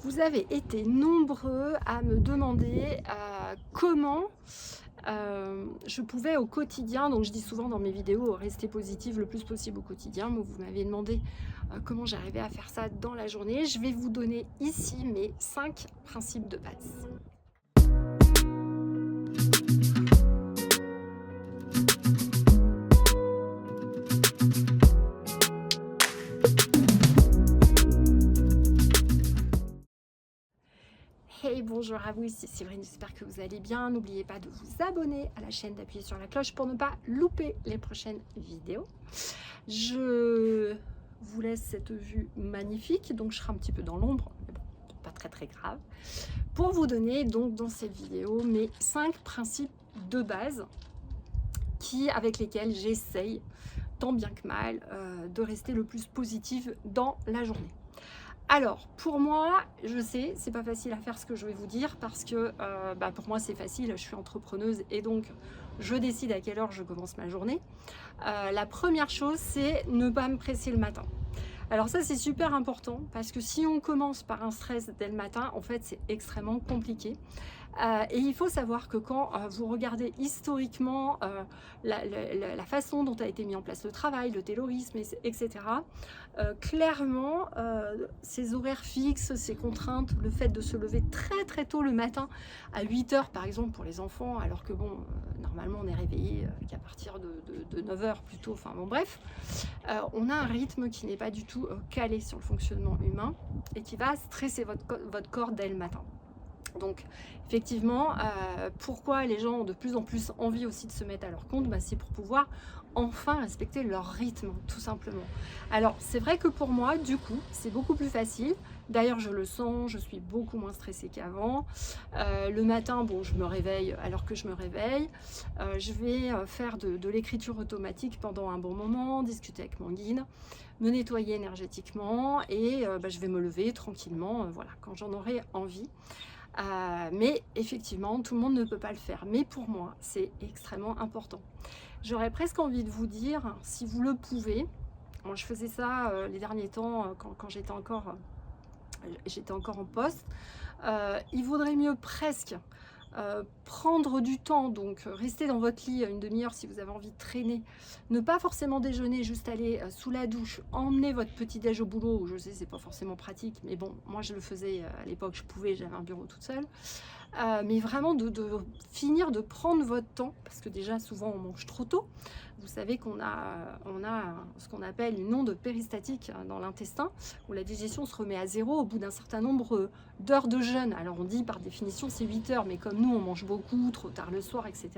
Vous avez été nombreux à me demander comment je pouvais au quotidien, donc je dis souvent dans mes vidéos, rester positive le plus possible au quotidien. Moi, vous m'avez demandé comment j'arrivais à faire ça dans la journée. Je vais vous donner ici mes 5 principes de base. Hey, bonjour à vous, ici Séverine, j'espère que vous allez bien. N'oubliez pas de vous abonner à la chaîne, d'appuyer sur la cloche pour ne pas louper les prochaines vidéos. Je vous laisse cette vue magnifique, donc je serai un petit peu dans l'ombre, mais bon, pas très grave, pour vous donner donc dans cette vidéo mes 5 principes de base avec lesquels j'essaye, tant bien que mal, de rester le plus positive dans la journée. Alors, pour moi, je sais, c'est pas facile à faire ce que je vais vous dire parce que pour moi c'est facile, je suis entrepreneuse et donc je décide à quelle heure je commence ma journée. La première chose, c'est ne pas me presser le matin. Alors ça, c'est super important parce que si on commence par un stress dès le matin, en fait, c'est extrêmement compliqué. Et il faut savoir que quand vous regardez historiquement la façon dont a été mis en place le travail, le taylorisme, etc., clairement, ces horaires fixes, ces contraintes, le fait de se lever très tôt le matin, à 8 heures par exemple pour les enfants, alors que bon, normalement on est réveillé qu'à partir de 9 heures plutôt, enfin bon bref, on a un rythme qui n'est pas du tout calé sur le fonctionnement humain et qui va stresser votre corps dès le matin. Donc effectivement, pourquoi les gens ont de plus en plus envie aussi de se mettre à leur compte, c'est pour pouvoir enfin respecter leur rythme, tout simplement. Alors c'est vrai que pour moi, du coup, c'est beaucoup plus facile. D'ailleurs, je le sens, je suis beaucoup moins stressée qu'avant. Le matin, bon, je me réveille alors que je me réveille. Je vais faire de l'écriture automatique pendant un bon moment, discuter avec mon guide, me nettoyer énergétiquement et je vais me lever tranquillement, voilà, quand j'en aurai envie. Mais effectivement, tout le monde ne peut pas le faire. Mais pour moi, c'est extrêmement important. J'aurais presque envie de vous dire, si vous le pouvez, moi je faisais ça les derniers temps quand j'étais encore en poste, il vaudrait mieux presque prendre du temps, donc rester dans votre lit une demi-heure si vous avez envie de traîner, ne pas forcément déjeuner, juste aller sous la douche, emmener votre petit déj au boulot. Je sais, c'est pas forcément pratique, mais bon, moi je le faisais à l'époque, je pouvais, j'avais un bureau toute seule. Mais vraiment de finir de prendre votre temps, parce que déjà souvent on mange trop tôt. Vous savez qu'on a ce qu'on appelle une onde péristatique dans l'intestin, où la digestion se remet à zéro au bout d'un certain nombre d'heures de jeûne. Alors on dit par définition c'est 8 heures, mais comme nous on mange beaucoup, trop tard le soir, etc.,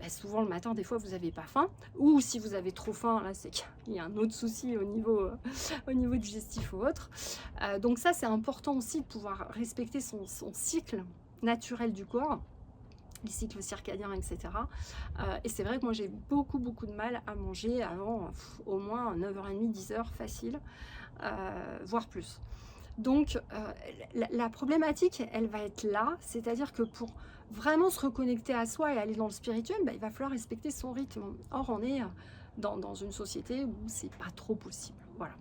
souvent le matin des fois vous n'avez pas faim, ou si vous avez trop faim, là c'est qu'il y a un autre souci au niveau digestif ou autre. Donc ça c'est important aussi de pouvoir respecter son cycle naturel du corps, les cycles circadiens, etc. Et c'est vrai que moi j'ai beaucoup de mal à manger avant au moins 9h30, 10h facile, voire plus. Donc la problématique, elle va être là, c'est-à-dire que pour vraiment se reconnecter à soi et aller dans le spirituel, il va falloir respecter son rythme. Or on est dans une société où c'est pas trop possible, voilà.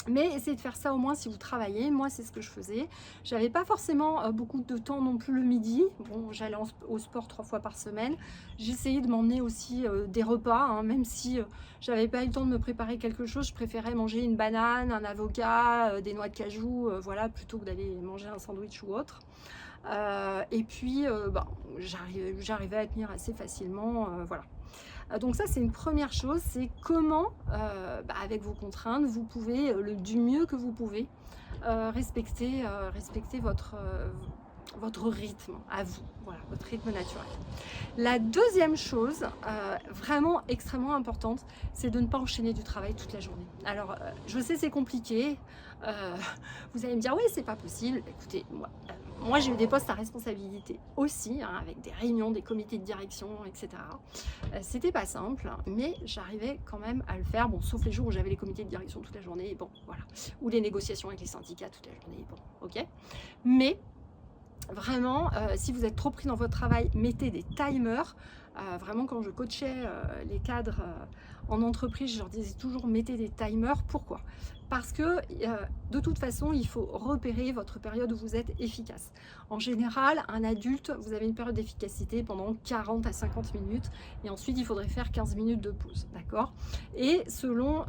Mais essayez de faire ça au moins si vous travaillez. Moi, c'est ce que je faisais. J'avais pas forcément beaucoup de temps non plus le midi. Bon, j'allais au sport 3 fois par semaine. J'essayais de m'emmener aussi des repas, hein, même si j'avais pas eu le temps de me préparer quelque chose. Je préférais manger une banane, un avocat, des noix de cajou, voilà, plutôt que d'aller manger un sandwich ou autre. Et puis, j'arrivais à tenir assez facilement, voilà. Donc ça, c'est une première chose, c'est comment, avec vos contraintes, vous pouvez, du mieux que vous pouvez, respecter votre rythme à vous, voilà, votre rythme naturel. La deuxième chose, vraiment extrêmement importante, c'est de ne pas enchaîner du travail toute la journée. Alors, je sais, c'est compliqué. Vous allez me dire, oui, c'est pas possible. Écoutez, moi j'ai eu des postes à responsabilité aussi, hein, avec des réunions, des comités de direction, etc. C'était pas simple, mais j'arrivais quand même à le faire, bon, sauf les jours où j'avais les comités de direction toute la journée, bon, voilà, ou les négociations avec les syndicats toute la journée, bon, ok. Mais vraiment, si vous êtes trop pris dans votre travail, mettez des timers. Vraiment, quand je coachais les cadres en entreprise, je leur disais toujours mettez des timers. Pourquoi ? parce que de toute façon, il faut repérer votre période où vous êtes efficace. En général, un adulte, vous avez une période d'efficacité pendant 40 à 50 minutes et ensuite il faudrait faire 15 minutes de pause, d'accord? Et selon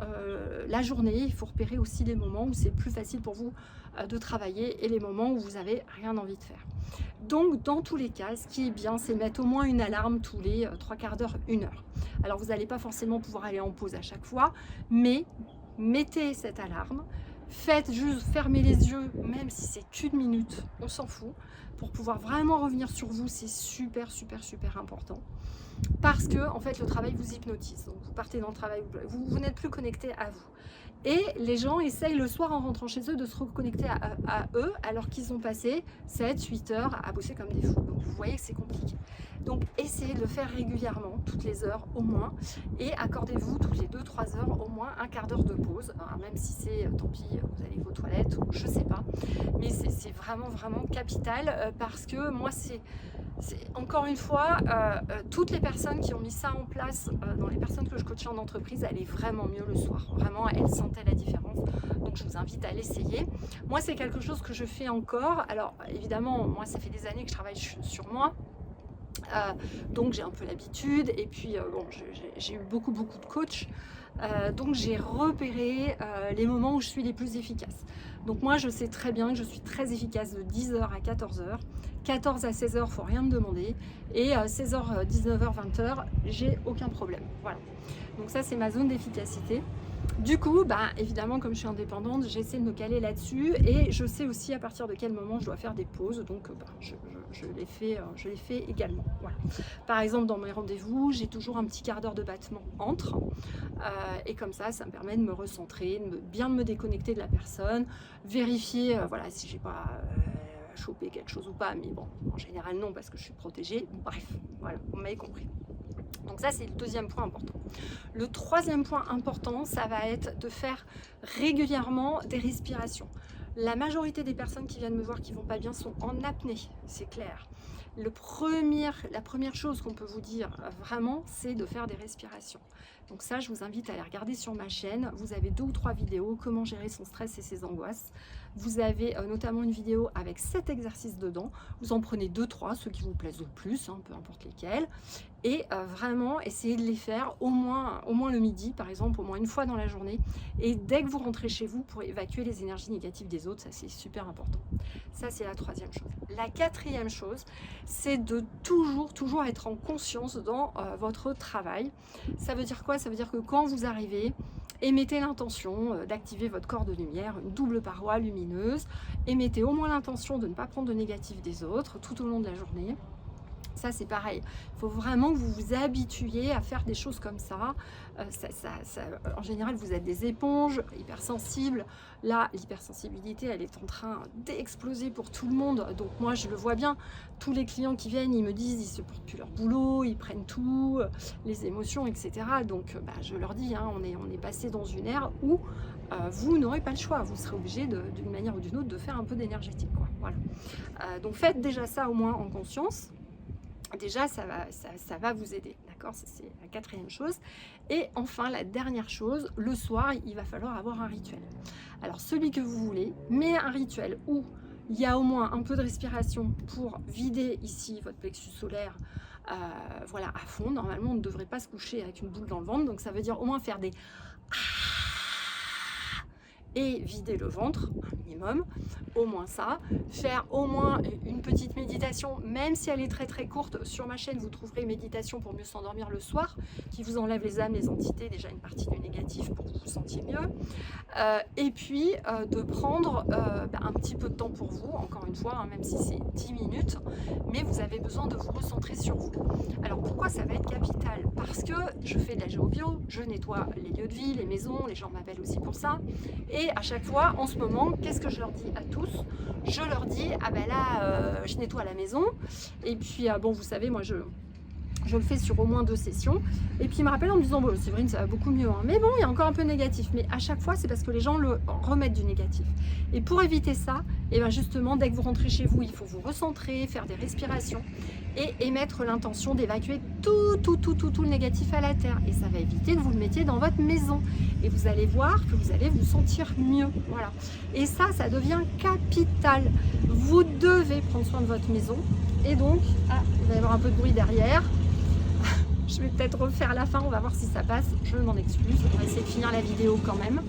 la journée, il faut repérer aussi les moments où c'est plus facile pour vous de travailler et les moments où vous n'avez rien envie de faire. Donc dans tous les cas, ce qui est bien, c'est mettre au moins une alarme tous les 3 quarts d'heure, 1 heure. Alors vous n'allez pas forcément pouvoir aller en pause à chaque fois, mais mettez cette alarme, faites juste fermer les yeux, même si c'est qu'une minute, on s'en fout, pour pouvoir vraiment revenir sur vous, c'est super important. Parce que en fait le travail vous hypnotise, donc vous partez dans le travail, vous n'êtes plus connecté à vous. Et les gens essayent le soir en rentrant chez eux de se reconnecter à eux alors qu'ils ont passé 7-8 heures à bosser comme des fous. Donc vous voyez que c'est compliqué. Donc essayez de le faire régulièrement, toutes les heures au moins, et accordez-vous toutes les 2-3 heures au moins un quart d'heure de pause, hein, même si c'est, tant pis, vous allez aux toilettes ou je sais pas, mais c'est vraiment capital parce que moi c'est encore une fois, toutes les personnes qui ont mis ça en place, dans les personnes que je coachais en entreprise, allaient vraiment mieux le soir. Vraiment, elles sentaient la différence. Donc, je vous invite à l'essayer. Moi, c'est quelque chose que je fais encore. Alors, évidemment, moi, ça fait des années que je travaille sur moi. Donc, j'ai un peu l'habitude. Et puis, bon, j'ai eu beaucoup de coachs. Donc, j'ai repéré les moments où je suis les plus efficaces. Donc moi, je sais très bien que je suis très efficace de 10h à 14h. 14 à 16h, il ne faut rien me demander. Et 16h, 19h, 20h, j'ai aucun problème. Voilà. Donc ça, c'est ma zone d'efficacité. Du coup, bah, évidemment, comme je suis indépendante, j'essaie de me caler là-dessus. Et je sais aussi à partir de quel moment je dois faire des pauses. Donc bah, je les fais également. Voilà. Par exemple, dans mes rendez-vous, j'ai toujours un petit quart d'heure de battement entre. Et comme ça me permet de me recentrer, bien me déconnecter de la personne, vérifier voilà, si j'ai pas chopé quelque chose ou pas. Mais bon, en général, non, parce que je suis protégée. Bref, voilà, vous m'avez compris. Donc ça, c'est le deuxième point important. Le troisième point important, ça va être de faire régulièrement des respirations. La majorité des personnes qui viennent me voir qui vont pas bien sont en apnée, c'est clair. La première chose qu'on peut vous dire vraiment, c'est de faire des respirations. Donc ça, je vous invite à aller regarder sur ma chaîne. Vous avez 2 ou 3 vidéos, comment gérer son stress et ses angoisses. Vous avez notamment une vidéo avec 7 exercices dedans. Vous en prenez 2-3, ceux qui vous plaisent le plus, hein, peu importe lesquels. Et vraiment, essayez de les faire au moins le midi, par exemple, au moins une fois dans la journée. Et dès que vous rentrez chez vous, pour évacuer les énergies négatives des autres, ça c'est super important. Ça, c'est la troisième chose. La quatrième chose, c'est de toujours être en conscience dans votre travail. Ça veut dire quoi? Ça veut dire que quand vous arrivez, émettez l'intention d'activer votre corps de lumière, une double paroi lumineuse. Émettez au moins l'intention de ne pas prendre de négatif des autres tout au long de la journée. Ça, c'est pareil. Il faut vraiment que vous vous habituiez à faire des choses comme ça. En général, vous êtes des éponges hypersensibles. Là, l'hypersensibilité, elle est en train d'exploser pour tout le monde. Donc moi, je le vois bien. Tous les clients qui viennent, ils me disent, ils ne supportent plus leur boulot, ils prennent tout, les émotions, etc. Donc, je leur dis, hein, on est passé dans une ère où vous n'aurez pas le choix. Vous serez obligé, d'une manière ou d'une autre, de faire un peu d'énergétique, quoi. Voilà. Donc, faites déjà ça au moins en conscience. Déjà, ça va vous aider, d'accord? C'est la quatrième chose. Et enfin, la dernière chose, le soir, il va falloir avoir un rituel. Alors, celui que vous voulez, mais un rituel où il y a au moins un peu de respiration pour vider ici votre plexus solaire, voilà, à fond. Normalement, on ne devrait pas se coucher avec une boule dans le ventre, donc ça veut dire au moins faire des et vider le ventre, un minimum, au moins ça. Faire au moins une petite méditation, même si elle est très courte. Sur ma chaîne, vous trouverez méditation pour mieux s'endormir le soir, qui vous enlève les âmes, les entités, déjà une partie du négatif pour que vous vous sentiez mieux. Et puis, de prendre un petit peu de temps pour vous, encore une fois, hein, même si c'est 10 minutes, mais vous avez besoin de vous recentrer sur vous. Alors, pourquoi ça va être capital? Parce que je fais de la géobio, je nettoie les lieux de vie, les maisons, les gens m'appellent aussi pour ça. Et à chaque fois, en ce moment, qu'est-ce que je leur dis à tous? Je leur dis, ah ben là, je nettoie la maison. Et puis, bon, vous savez, moi, Je le fais sur au moins 2 sessions. Et puis il me rappelle en me disant, bon, Séverine, ça va beaucoup mieux, hein. Mais bon, il y a encore un peu négatif. Mais à chaque fois, c'est parce que les gens le remettent du négatif. Et pour éviter ça, et bien justement, dès que vous rentrez chez vous, il faut vous recentrer, faire des respirations et émettre l'intention d'évacuer tout le négatif à la terre. Et ça va éviter que vous le mettiez dans votre maison. Et vous allez voir que vous allez vous sentir mieux. Voilà. Et ça devient capital. Vous devez prendre soin de votre maison. Et donc, il va y avoir un peu de bruit derrière. Je vais peut-être refaire la fin, on va voir si ça passe, je m'en excuse, on va essayer de finir la vidéo quand même.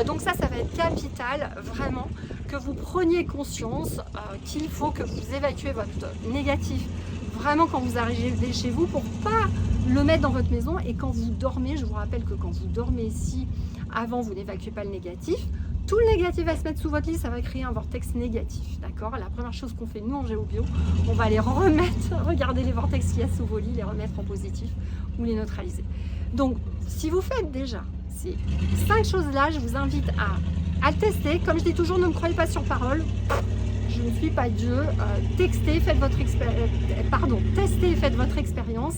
Donc ça va être capital, vraiment, que vous preniez conscience qu'il faut que vous évacuez votre négatif, vraiment quand vous arrivez chez vous, pour pas le mettre dans votre maison. Et quand vous dormez, je vous rappelle que quand vous dormez ici, avant vous n'évacuez pas le négatif, tout le négatif va se mettre sous votre lit, ça va créer un vortex négatif, d'accord? La première chose qu'on fait, nous, en GéoBio, on va les remettre, regardez les vortex qu'il y a sous vos lits, les remettre en positif ou les neutraliser. Donc, si vous faites déjà ces 5 choses-là, je vous invite à le tester. Comme je dis toujours, ne me croyez pas sur parole. Je ne suis pas Dieu. Testez et faites votre expérience.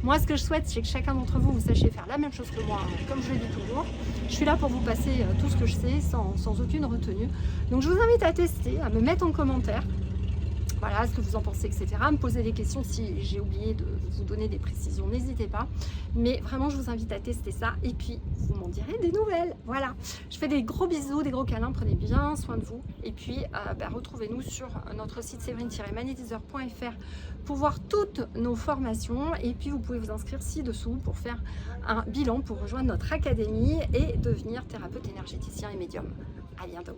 Moi, ce que je souhaite, c'est que chacun d'entre vous, vous sachiez faire la même chose que moi, comme je le dis toujours. Je suis là pour vous passer tout ce que je sais, sans aucune retenue. Donc, je vous invite à tester, à me mettre en commentaire. Voilà, ce que vous en pensez, etc. Me poser des questions si j'ai oublié de vous donner des précisions, n'hésitez pas. Mais vraiment, je vous invite à tester ça et puis vous m'en direz des nouvelles. Voilà, je fais des gros bisous, des gros câlins, prenez bien soin de vous. Et puis, retrouvez-nous sur notre site séverine-magnétiseur.fr pour voir toutes nos formations. Et puis, vous pouvez vous inscrire ci-dessous pour faire un bilan, pour rejoindre notre académie et devenir thérapeute énergéticien et médium. À bientôt.